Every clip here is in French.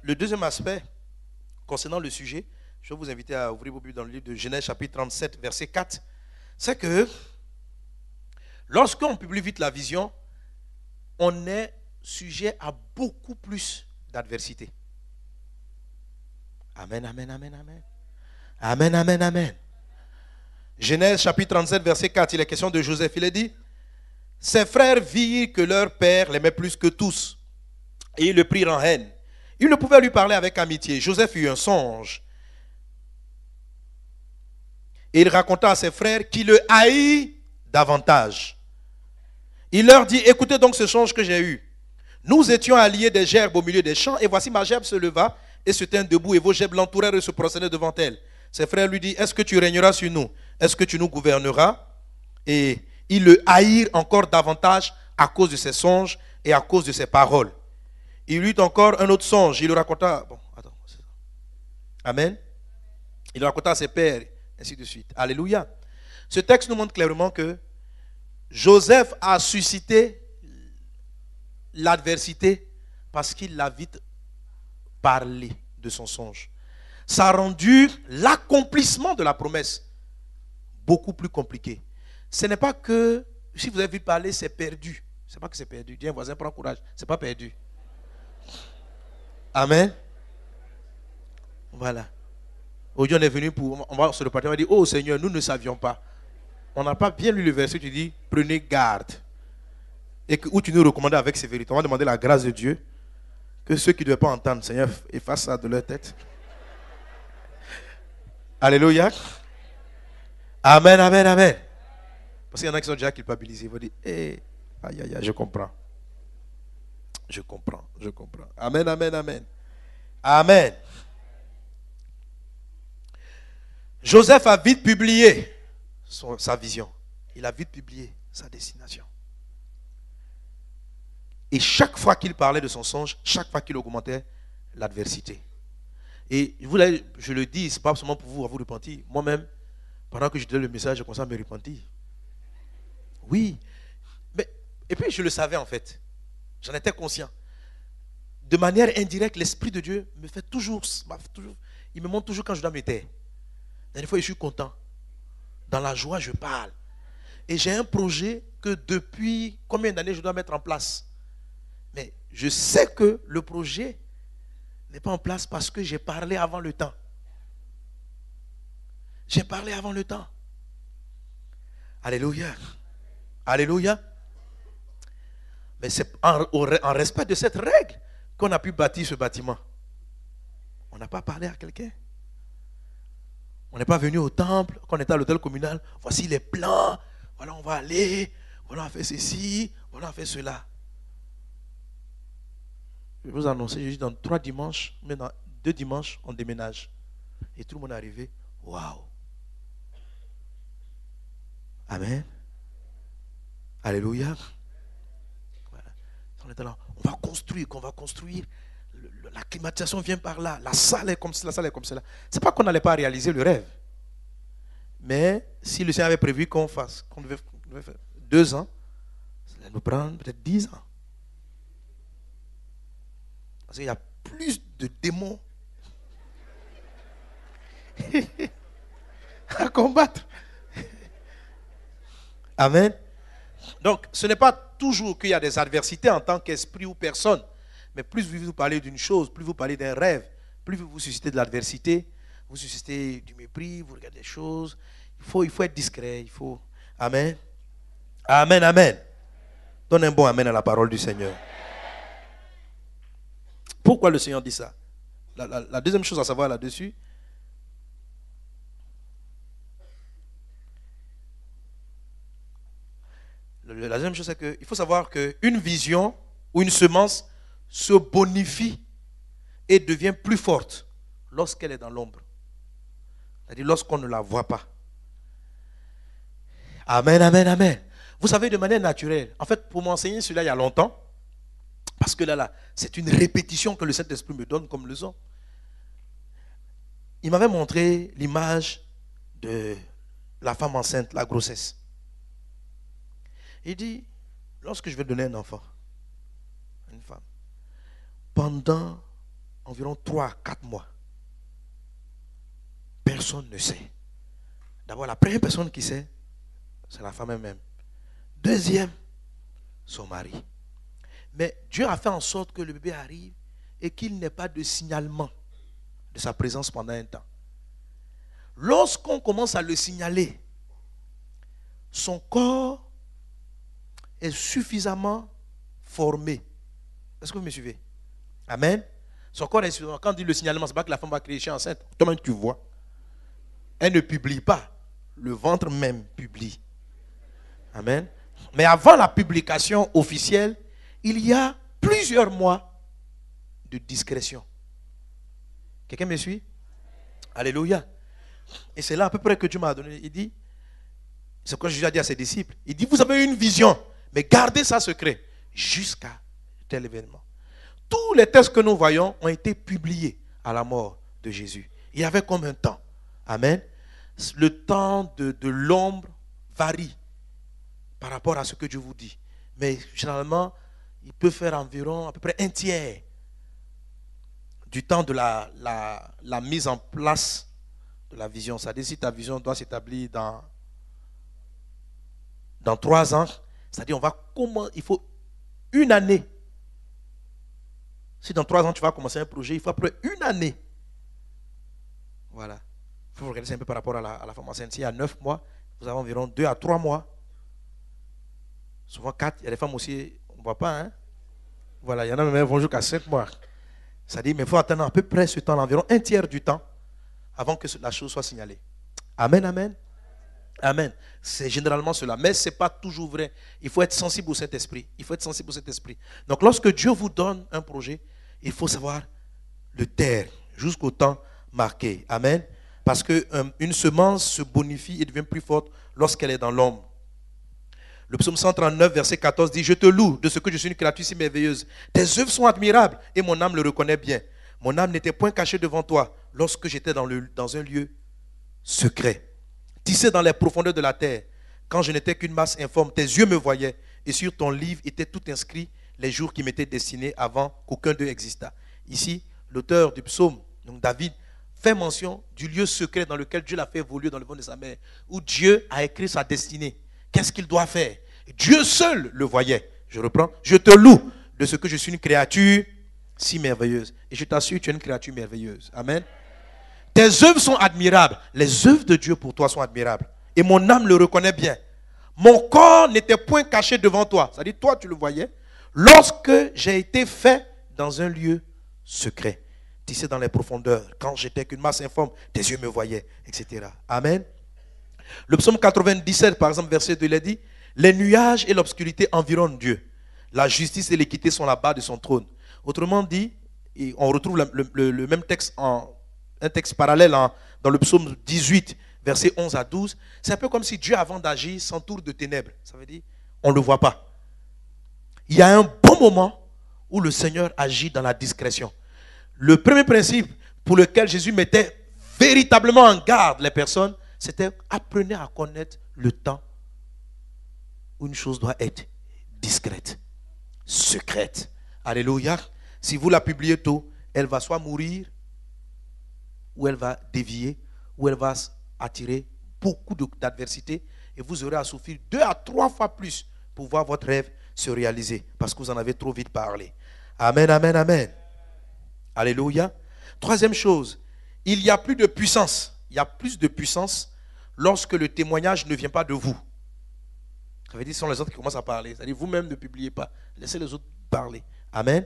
le deuxième aspect concernant le sujet, je vais vous inviter à ouvrir vos Bibles dans le livre de Genèse chapitre 37, verset 4. C'est que lorsqu'on publie vite la vision, on est sujet à beaucoup plus d'adversité. Amen, amen, amen, amen. Amen, amen, amen. Genèse chapitre 37, verset 4, il est question de Joseph. Il est dit, ses frères virent que leur père l'aimait plus que tous, et ils le prirent en haine. Ils ne pouvaient lui parler avec amitié. Joseph eut un songe. Et il raconta à ses frères qu'il le haït davantage. Il leur dit, écoutez donc ce songe que j'ai eu. Nous étions alliés des gerbes au milieu des champs, et voici ma gerbe se leva et se tint debout, et vos gerbes l'entourèrent et se prosternaient devant elle. Ses frères lui disent, est-ce que tu régneras sur nous? Est-ce que tu nous gouverneras? Et ils le haïrent encore davantage à cause de ses songes et à cause de ses paroles. Il eut encore un autre songe, il le raconta. Bon, attends, c'est ça. Amen. Il le raconta à ses pères, ainsi de suite. Alléluia. Ce texte nous montre clairement que Joseph a suscité l'adversité parce qu'il a vite parlé de son songe. Ça a rendu l'accomplissement de la promesse beaucoup plus compliqué. Ce n'est pas que, si vous avez vite parlé, c'est perdu. Ce n'est pas que c'est perdu. Dis à un voisin, prends courage. Ce n'est pas perdu. Amen. Voilà. Aujourd'hui, on est venu pour, on va sur le parti, on va dire, oh Seigneur, nous ne savions pas. On n'a pas bien lu le verset, tu dis, prenez garde. Et que, où tu nous recommandes avec ces vérités. On va demander la grâce de Dieu. Que ceux qui ne doivent pas entendre, Seigneur, efface ça de leur tête. Alléluia. Amen, amen, amen. Parce qu'il y en a qui sont déjà culpabilisés. Ils vont dire, aïe, aïe, aïe, je comprends. Je comprends, je comprends. Amen, amen, amen. Amen. Joseph a vite publié sa vision. Il a vite publié sa destination. Et chaque fois qu'il parlait de son songe, chaque fois qu'il augmentait l'adversité. Et je le dis, ce n'est pas seulement pour vous, à vous repentir. Moi-même, pendant que je donnais le message, je commençais à me repentir. Oui. Et puis je le savais en fait. J'en étais conscient. De manière indirecte, l'Esprit de Dieu me fait toujours, il me montre toujours quand je dois me taire. Des fois, je suis content. Dans la joie, je parle. Et j'ai un projet que depuis combien d'années je dois mettre en place. Mais je sais que le projet n'est pas en place parce que j'ai parlé avant le temps. J'ai parlé avant le temps. Alléluia. Alléluia. Mais c'est en respect de cette règle qu'on a pu bâtir ce bâtiment. On n'a pas parlé à quelqu'un. On n'est pas venu au temple, quand on était à l'hôtel communal. Voici les plans. Voilà, on va aller. Voilà, on fait ceci. Voilà, on fait cela. Je vais vous annoncer, je dis dans 3 dimanches, mais dans 2 dimanches, on déménage. Et tout le monde est arrivé. Waouh. Amen. Alléluia. Voilà. On est là. On va construire. La climatisation vient par là. La salle est comme cela, Ce n'est pas qu'on n'allait pas réaliser le rêve. Mais si le Seigneur avait prévu qu'on devait faire 2 ans, ça allait nous prendre peut-être 10 ans. Parce qu'il y a plus de démons à combattre. Amen. Donc, ce n'est pas toujours qu'il y a des adversités en tant qu'esprit ou personne. Mais plus vous parlez d'une chose, plus vous parlez d'un rêve, plus vous suscitez de l'adversité, vous suscitez du mépris, vous regardez des choses. Il faut être discret. Amen. Amen, amen. Donne un bon amen à la parole du Seigneur. Pourquoi le Seigneur dit ça? La deuxième chose à savoir là-dessus, la deuxième chose, c'est qu'il faut savoir qu'une vision ou une semence se bonifie et devient plus forte lorsqu'elle est dans l'ombre. C'est-à-dire lorsqu'on ne la voit pas. Amen, amen, amen. Vous savez, de manière naturelle, en fait, pour m'enseigner cela il y a longtemps, parce que là, c'est une répétition que le Saint-Esprit me donne comme leçon. Il m'avait montré l'image de la femme enceinte, la grossesse. Il dit, lorsque je vais donner un enfant, une femme, pendant environ 3 à 4 mois. Personne ne sait. D'abord, la première personne qui sait, c'est la femme elle-même. Deuxième, son mari. Mais Dieu a fait en sorte que le bébé arrive et qu'il n'ait pas de signalement de sa présence pendant un temps. Lorsqu'on commence à le signaler, son corps est suffisamment formé. Est-ce que vous me suivez? Amen. Son corps est suffisamment. Quand on dit le signalement, ce n'est pas que la femme va créer chez enceinte. Toi-même, tu vois. Elle ne publie pas. Le ventre même publie. Amen. Mais avant la publication officielle, il y a plusieurs mois de discrétion. Quelqu'un me suit? Alléluia. Et c'est là à peu près que Dieu m'a donné. Il dit, c'est quoi Jésus a dit à ses disciples. Il dit, vous avez une vision, mais gardez ça secret jusqu'à tel événement. Tous les textes que nous voyons ont été publiés à la mort de Jésus. Il y avait comme un temps. Amen. Le temps de l'ombre varie par rapport à ce que Dieu vous dit. Mais généralement, il peut faire environ à peu près un tiers du temps de la mise en place de la vision. C'est-à-dire si ta vision doit s'établir dans 3 ans, c'est-à-dire il faut une année. Si dans 3 ans tu vas commencer un projet, il faut à peu près une année. Voilà. Il faut regarder ça un peu par rapport à la femme enceinte. S'il y a 9 mois, vous avez environ 2 à 3 mois. Souvent 4. Il y a des femmes aussi, on ne voit pas. Hein? Voilà, il y en a même qui vont jusqu'à 5 mois. C'est-à-dire, mais il faut attendre à peu près ce temps, environ un tiers du temps, avant que la chose soit signalée. Amen, amen. Amen. C'est généralement cela. Mais ce n'est pas toujours vrai. Il faut être sensible au Saint-Esprit. Il faut être sensible au Saint-Esprit. Donc, lorsque Dieu vous donne un projet, il faut savoir le taire jusqu'au temps marqué. Amen. Parce qu'une semence se bonifie et devient plus forte lorsqu'elle est dans l'ombre. Le psaume 139, verset 14 dit, « Je te loue de ce que je suis une créature si merveilleuse. Tes œuvres sont admirables et mon âme le reconnaît bien. Mon âme n'était point cachée devant toi lorsque j'étais dans un lieu secret. Tissé dans les profondeurs de la terre, quand je n'étais qu'une masse informe, tes yeux me voyaient et sur ton livre étaient tout inscrits les jours qui m'étaient destinés avant qu'aucun d'eux existât. » Ici, l'auteur du psaume, donc David, fait mention du lieu secret dans lequel Dieu l'a fait évoluer dans le ventre de sa mère, où Dieu a écrit sa destinée. Qu'est-ce qu'il doit faire? Dieu seul le voyait. Je reprends. Je te loue de ce que je suis une créature si merveilleuse. Et je t'assure, tu es une créature merveilleuse. Amen. Tes œuvres sont admirables. Les œuvres de Dieu pour toi sont admirables. Et mon âme le reconnaît bien. Mon corps n'était point caché devant toi. C'est-à-dire, toi, tu le voyais. Lorsque j'ai été fait dans un lieu secret, tissé dans les profondeurs, quand j'étais qu'une masse informe, tes yeux me voyaient, etc. Amen. Le psaume 97, par exemple, verset 2, il a dit, « Les nuages et l'obscurité environnent Dieu. La justice et l'équité sont la barre de son trône. » Autrement dit, on retrouve le même texte, un texte parallèle dans le psaume 18, verset 11 à 12. C'est un peu comme si Dieu, avant d'agir, s'entoure de ténèbres. Ça veut dire, on ne le voit pas. Il y a un bon moment où le Seigneur agit dans la discrétion. Le premier principe pour lequel Jésus mettait véritablement en garde les personnes, c'était apprenez à connaître le temps où une chose doit être discrète, secrète. Alléluia. Si vous la publiez tôt, elle va soit mourir, ou elle va dévier, ou elle va attirer beaucoup d'adversité, et vous aurez à souffrir 2 à 3 fois plus pour voir votre rêve se réaliser, parce que vous en avez trop vite parlé. Amen, amen, amen. Alléluia. Troisième chose, il y a plus de puissance. Il y a plus de puissance lorsque le témoignage ne vient pas de vous. Ça veut dire que ce sont les autres qui commencent à parler. C'est-à-dire vous-même ne publiez pas. Laissez les autres parler. Amen.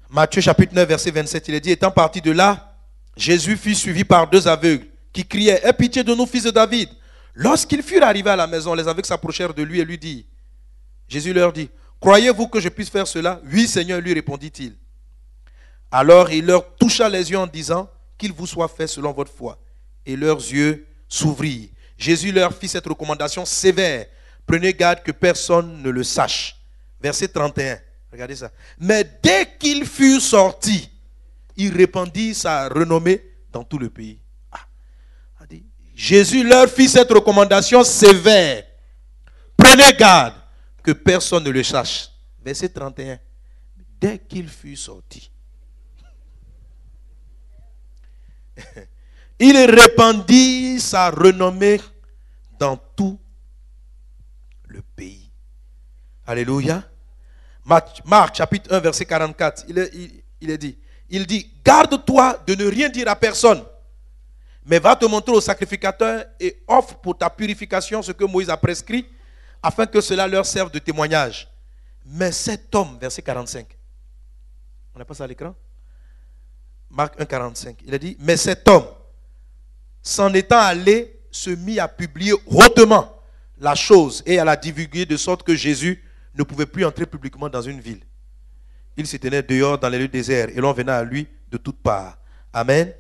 Matthieu chapitre 9, verset 27, il est dit, étant parti de là, Jésus fut suivi par 2 aveugles qui criaient, aie pitié de nous, fils de David. Lorsqu'ils furent arrivés à la maison, les aveugles s'approchèrent de lui et lui dirent, Jésus leur dit, croyez-vous que je puisse faire cela? Oui, Seigneur, lui répondit-il. Alors il leur toucha les yeux en disant, qu'il vous soit fait selon votre foi. Et leurs yeux s'ouvrirent. Jésus leur fit cette recommandation sévère. Prenez garde que personne ne le sache. Verset 31. Regardez ça. Mais dès qu'il fut sorti, il répandit sa renommée dans tout le pays. Jésus leur fit cette recommandation sévère. Prenez garde que personne ne le sache. Verset 31. Dès qu'il fut sorti. Il répandit sa renommée dans tout le pays. Alléluia. Marc chapitre 1 verset 44. Il dit, garde-toi de ne rien dire à personne, mais va te montrer au sacrificateur et offre pour ta purification ce que Moïse a prescrit, afin que cela leur serve de témoignage. Mais cet homme, verset 45, on n'a pas ça à l'écran? Marc 1, 45. Il a dit, mais cet homme, s'en étant allé, se mit à publier hautement la chose et à la divulguer de sorte que Jésus ne pouvait plus entrer publiquement dans une ville. Il se tenait dehors dans les lieux déserts et l'on venait à lui de toutes parts. Amen.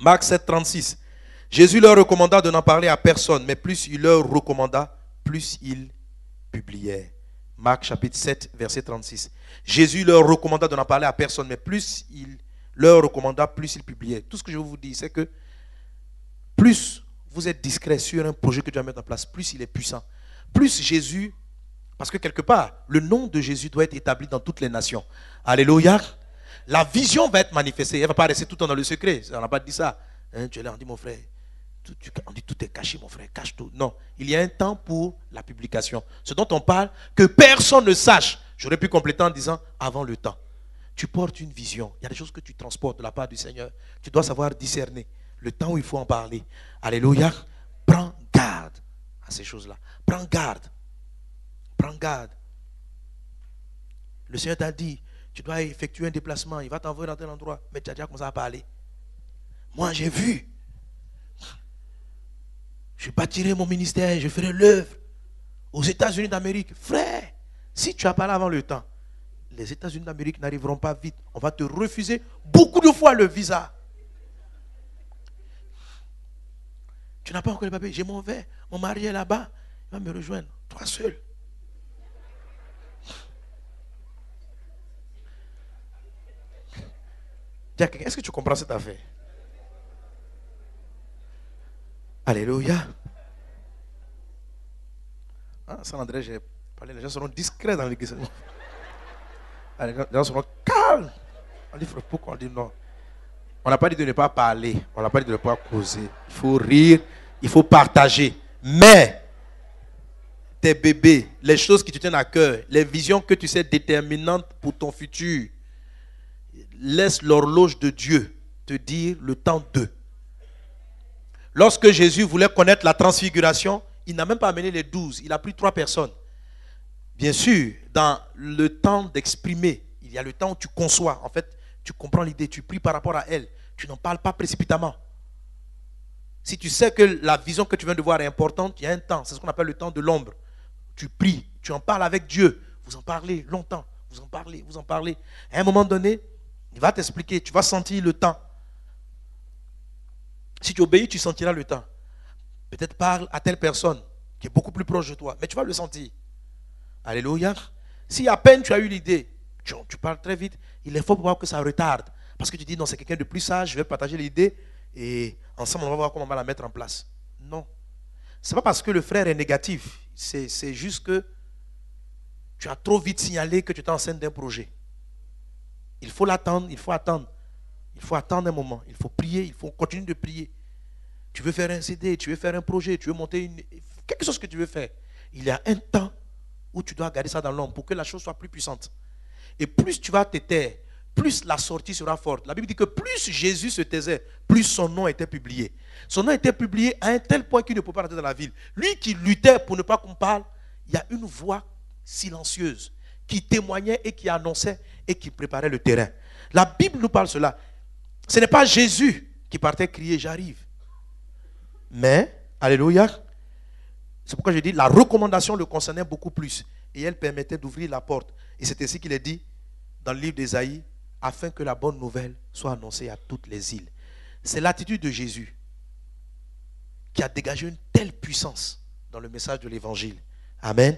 Marc 7, 36. Jésus leur recommanda de n'en parler à personne, mais plus il leur recommanda, plus ils publiaient. Marc chapitre 7, verset 36. Jésus leur recommanda de n'en parler à personne, mais plus il leur recommanda, plus ils publiaient. Tout ce que je vous dis, c'est que plus vous êtes discret sur un projet que Dieu va mettre en place, plus il est puissant. Plus Jésus, parce que quelque part, le nom de Jésus doit être établi dans toutes les nations. Alléluia. La vision va être manifestée. Elle ne va pas rester tout le temps dans le secret. On n'a pas dit ça. Hein, tu es là, on dit mon frère, on dit tout est caché, mon frère, cache tout. Non, il y a un temps pour la publication. Ce dont on parle, que personne ne sache. J'aurais pu compléter en disant avant le temps. Tu portes une vision. Il y a des choses que tu transportes de la part du Seigneur. Tu dois savoir discerner le temps où il faut en parler. Alléluia. Prends garde à ces choses-là. Prends garde. Prends garde. Le Seigneur t'a dit, tu dois effectuer un déplacement. Il va t'envoyer dans tel endroit. Mais tu as déjà commencé à parler. Moi, j'ai vu. Je bâtirai mon ministère. Je ferai l'œuvre aux États-Unis d'Amérique. Frère, si tu as parlé avant le temps, les États-Unis d'Amérique n'arriveront pas vite. On va te refuser beaucoup de fois le visa. Tu n'as pas encore les papiers. J'ai mon verre. Mon mari est là-bas. Il va me rejoindre. Toi seul. Est-ce que tu comprends cette affaire? Alléluia. Ah, Saint André, j'ai parlé. Les gens seront discrets dans l'église. Les gens seront calmes. On dit, pourquoi on dit non? On n'a pas dit de ne pas parler. On n'a pas dit de ne pas causer. Il faut rire. Il faut partager. Mais, tes bébés, les choses qui te tiennent à cœur, les visions que tu sais déterminantes pour ton futur, laisse l'horloge de Dieu te dire le temps d'eux. Lorsque Jésus voulait connaître la transfiguration, il n'a même pas amené les 12. Il a pris 3 personnes. Bien sûr, dans le temps d'exprimer, il y a le temps où tu conçois. En fait, tu comprends l'idée, tu pries par rapport à elle. Tu n'en parles pas précipitamment. Si tu sais que la vision que tu viens de voir est importante, il y a un temps. C'est ce qu'on appelle le temps de l'ombre. Tu pries, tu en parles avec Dieu. Vous en parlez longtemps. Vous en parlez, vous en parlez. À un moment donné, il va t'expliquer. Tu vas sentir le temps. Si tu obéis, tu sentiras le temps. Peut-être parle à telle personne qui est beaucoup plus proche de toi. Mais tu vas le sentir. Alléluia. Si à peine tu as eu l'idée, tu parles très vite, il est fort pour voir que ça retarde. Parce que tu dis, non, c'est quelqu'un de plus sage, je vais partager l'idée et ensemble, on va voir comment on va la mettre en place. Non. Ce n'est pas parce que le frère est négatif. C'est juste que tu as trop vite signalé que tu es enceinte d'un projet. Il faut l'attendre, il faut attendre. Il faut attendre un moment. Il faut prier, il faut continuer de prier. Tu veux faire un CD, tu veux faire un projet, tu veux monter quelque chose que tu veux faire. Il y a un temps où tu dois garder ça dans l'ombre pour que la chose soit plus puissante. Et plus tu vas te taire, plus la sortie sera forte. La Bible dit que plus Jésus se taisait, plus son nom était publié. Son nom était publié à un tel point qu'il ne pouvait pas rentrer dans la ville. Lui qui luttait pour ne pas qu'on parle, il y a une voix silencieuse qui témoignait et qui annonçait et qui préparait le terrain. La Bible nous parle de cela. Ce n'est pas Jésus qui partait crier, j'arrive. Mais, alléluia, c'est pourquoi je dis, la recommandation le concernait beaucoup plus. Et elle permettait d'ouvrir la porte. Et c'est ainsi qu'il est dit dans le livre d'Ésaïe, afin que la bonne nouvelle soit annoncée à toutes les îles. C'est l'attitude de Jésus qui a dégagé une telle puissance dans le message de l'évangile. Amen.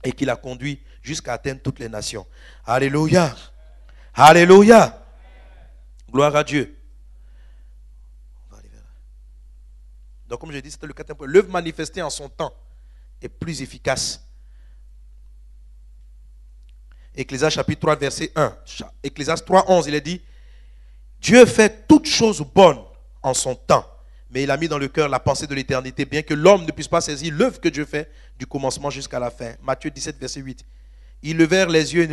Et qui l'a conduit jusqu'à atteindre toutes les nations. Alléluia. Alléluia. Gloire à Dieu. Donc comme je dis, c'était le 4e point. L'œuvre manifestée en son temps est plus efficace. Ecclésias chapitre 3 verset 1. Ecclésias 3, 11, il est dit, Dieu fait toutes choses bonnes en son temps, mais il a mis dans le cœur la pensée de l'éternité, bien que l'homme ne puisse pas saisir l'œuvre que Dieu fait du commencement jusqu'à la fin. Matthieu 17, verset 8. Ils levèrent les yeux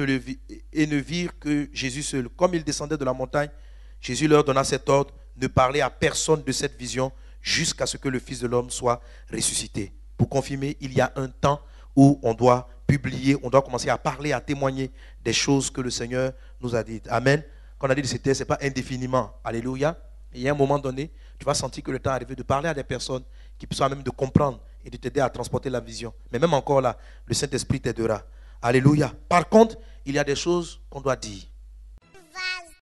et ne virent que Jésus seul. Comme il descendait de la montagne, Jésus leur donna cet ordre: ne parlez à personne de cette vision jusqu'à ce que le Fils de l'homme soit ressuscité. Pour confirmer, il y a un temps où on doit publier, on doit commencer à parler, à témoigner des choses que le Seigneur nous a dites. Amen. Quand on a dit que ce n'est pas indéfiniment. Alléluia. Et il y a un moment donné, tu vas sentir que le temps est arrivé de parler à des personnes qui soient même de comprendre et de t'aider à transporter la vision. Mais même encore là, le Saint-Esprit t'aidera. Alléluia. Par contre, il y a des choses qu'on doit dire.